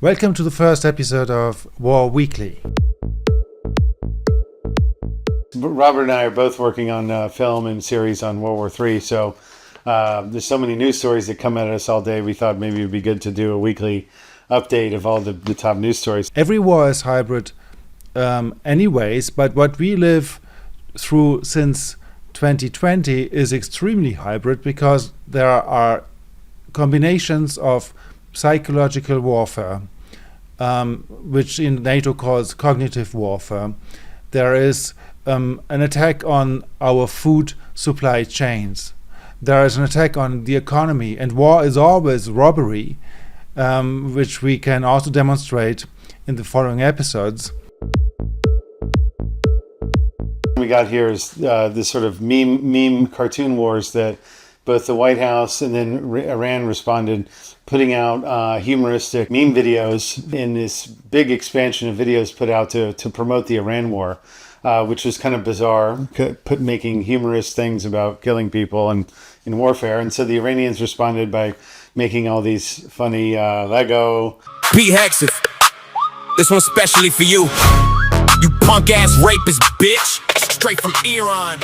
Welcome to the first episode of WarWeekly. Robert and I are both working on film and series on World War III, so there's so many news stories that come at us all day. We thought maybe it would be good to do a weekly update of all the top news stories. Every war is hybrid anyways, but what we live through since 2020 is extremely hybrid because there are combinations of psychological warfare, which in NATO calls cognitive warfare. There is an attack on our food supply chains. There is an attack on the economy, and war is always robbery, which we can also demonstrate in the following episodes. We got here is this sort of meme cartoon wars that both the White House and then Iran responded, putting out humoristic meme videos in this big expansion of videos put out to promote the Iran war, which was kind of bizarre, making humorous things about killing people and in warfare. And so the Iranians responded by making all these funny Lego. Be Hexif, this one's specially for you. You punk ass rapist bitch, straight from Iran.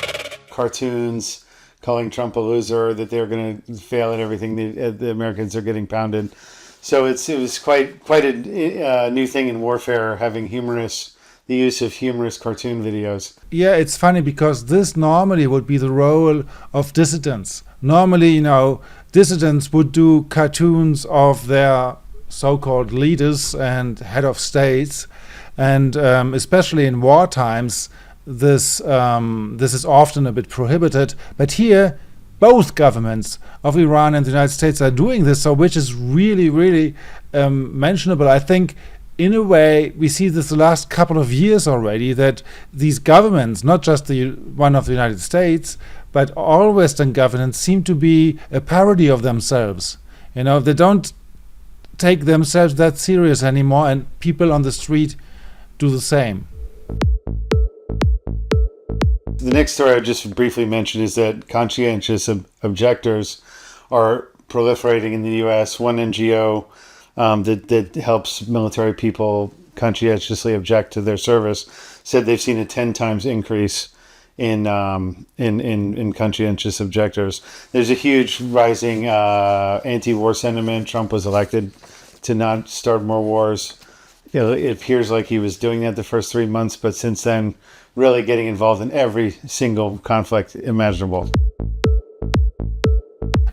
Cartoons calling Trump a loser, that they're going to fail at everything. The Americans are getting pounded. So it was quite a new thing in warfare, having the use of humorous cartoon videos. Yeah, it's funny because this normally would be the role of dissidents. Normally, dissidents would do cartoons of their so-called leaders and head of states, and especially in war times, this is often a bit prohibited. But here, both governments of Iran and the United States are doing this, so which is really, really mentionable. I think, in a way, we see this the last couple of years already, that these governments, not just the one of the United States, but all Western governments seem to be a parody of themselves. They don't take themselves that serious anymore, and people on the street do the same. The next story I just briefly mentioned is that conscientious objectors are proliferating in the U.S. One NGO that helps military people conscientiously object to their service said they've seen a 10 times increase in conscientious objectors. There's a huge rising anti-war sentiment. Trump was elected to not start more wars. It appears like he was doing that the first 3 months, but since then, really getting involved in every single conflict imaginable.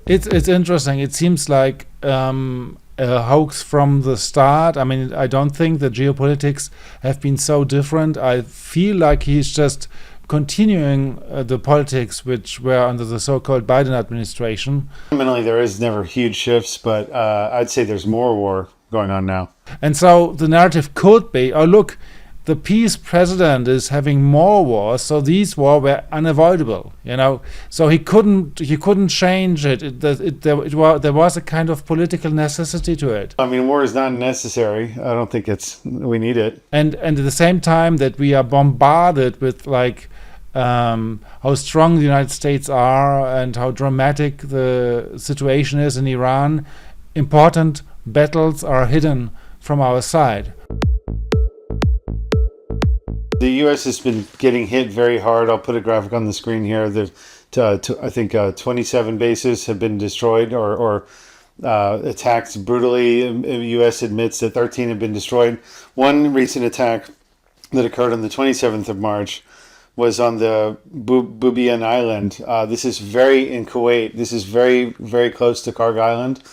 It's interesting. It seems like a hoax from the start. I mean, I don't think the geopolitics have been so different. I feel like he's just continuing the politics which were under the so-called Biden administration. Fundamentally, there is never huge shifts, but I'd say there's more war going on now. And so the narrative could be, oh look, the peace president is having more wars, so these wars were unavoidable, So he couldn't change it. There was a kind of political necessity to it. I mean, war is not necessary. I don't think we need it. And at the same time that we are bombarded with how strong the United States are and how dramatic the situation is in Iran, important battles are hidden from our side. The U.S. has been getting hit very hard. I'll put a graphic on the screen here. I think 27 bases have been destroyed or attacked brutally. The U.S. admits that 13 have been destroyed. One recent attack that occurred on the 27th of March was on the Bubiyan Island. This is in Kuwait. This is very, very close to Karg Island.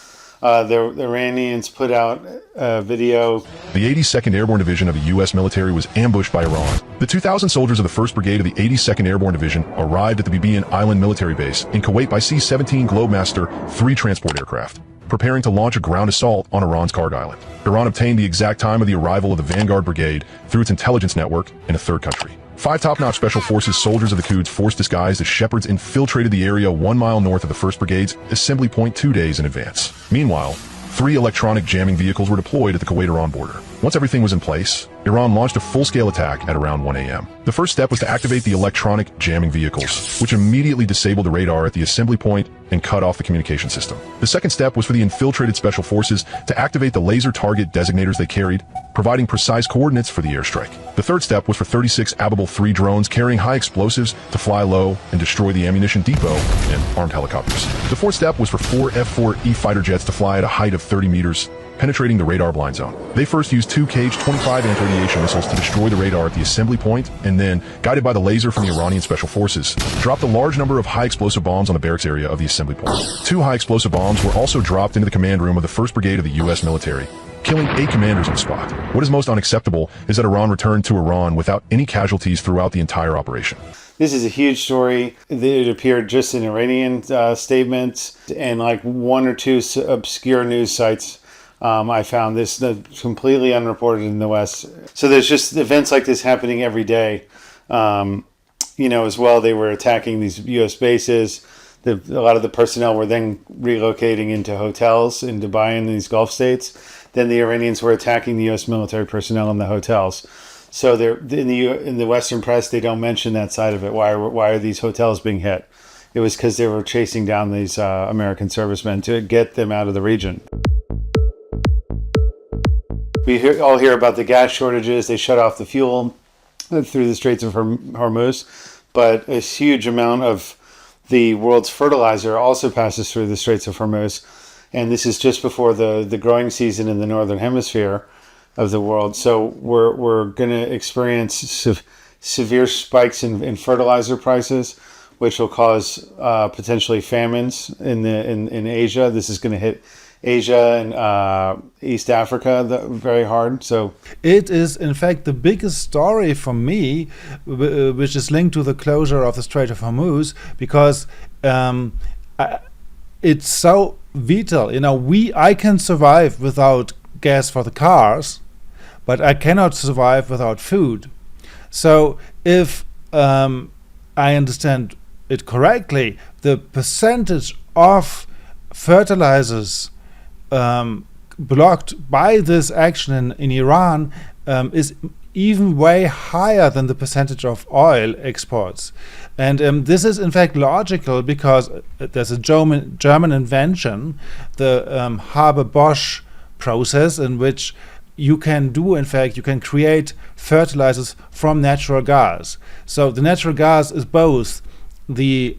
The Iranians put out a video. The 82nd Airborne Division of the U.S. military was ambushed by Iran. The 2,000 soldiers of the 1st Brigade of the 82nd Airborne Division arrived at the Bubiyan Island military base in Kuwait by C-17 Globemaster III transport aircraft, preparing to launch a ground assault on Iran's Karg Island. Iran obtained the exact time of the arrival of the Vanguard Brigade through its intelligence network in a third country. 5 top-notch Special Forces soldiers of the Quds force disguised as shepherds infiltrated the area 1 mile north of the 1st Brigade's assembly point 2 days in advance. Meanwhile, 3 electronic jamming vehicles were deployed at the Kuwait-Iran border. Once everything was in place, Iran launched a full-scale attack at around 1 a.m. The first step was to activate the electronic jamming vehicles, which immediately disabled the radar at the assembly point and cut off the communication system. The second step was for the infiltrated special forces to activate the laser target designators they carried, providing precise coordinates for the airstrike. The third step was for 36 Ababel 3 drones carrying high explosives to fly low and destroy the ammunition depot and armed helicopters. The fourth step was for 4 F-4E fighter jets to fly at a height of 30 meters, penetrating the radar blind zone. They first used 2 Cage-25 anti-radiation missiles to destroy the radar at the assembly point, and then, guided by the laser from the Iranian special forces, dropped a large number of high-explosive bombs on the barracks area of the assembly point. 2 high-explosive bombs were also dropped into the command room of the 1st Brigade of the U.S. military, killing 8 commanders on the spot. What is most unacceptable is that Iran returned to Iran without any casualties throughout the entire operation. This is a huge story. It appeared just in Iranian statements and like 1 or 2 obscure news sites. I found this completely unreported in the West. So there's just events like this happening every day. As well, they were attacking these U.S. bases. A lot of the personnel were then relocating into hotels in Dubai and these Gulf states. Then the Iranians were attacking the U.S. military personnel in the hotels. So in the Western press, they don't mention that side of it. Why are these hotels being hit? It was because they were chasing down these American servicemen to get them out of the region. We all hear about the gas shortages. They shut off the fuel through the Straits of Hormuz, but a huge amount of the world's fertilizer also passes through the Straits of Hormuz, and this is just before the growing season in the northern hemisphere of the world. So we're going to experience severe spikes in fertilizer prices, which will cause potentially famines in Asia. This is going to hit Asia and East Africa very hard. So it is, in fact, the biggest story for me, which is linked to the closure of the Strait of Hormuz, because it's so vital. I can survive without gas for the cars, but I cannot survive without food. So if I understand it correctly, the percentage of fertilizers blocked by this action in Iran is even way higher than the percentage of oil exports. And this is in fact logical because there's a German invention, the Haber-Bosch process, in which you can create fertilizers from natural gas. So the natural gas is both the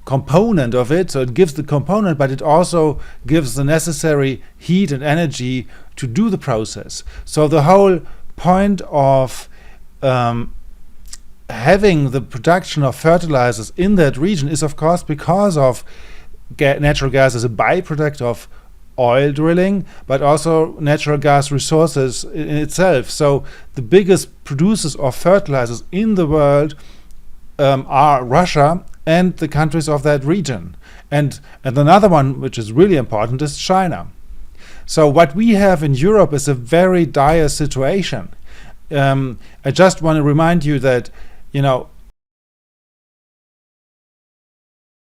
component of it, so it gives the component, but it also gives the necessary heat and energy to do the process. So the whole point of having the production of fertilizers in that region is, of course, because of natural gas as a byproduct of oil drilling, but also natural gas resources in itself. So the biggest producers of fertilizers in the world are Russia and the countries of that region. And another one, which is really important, is China. So what we have in Europe is a very dire situation. I just want to remind you that,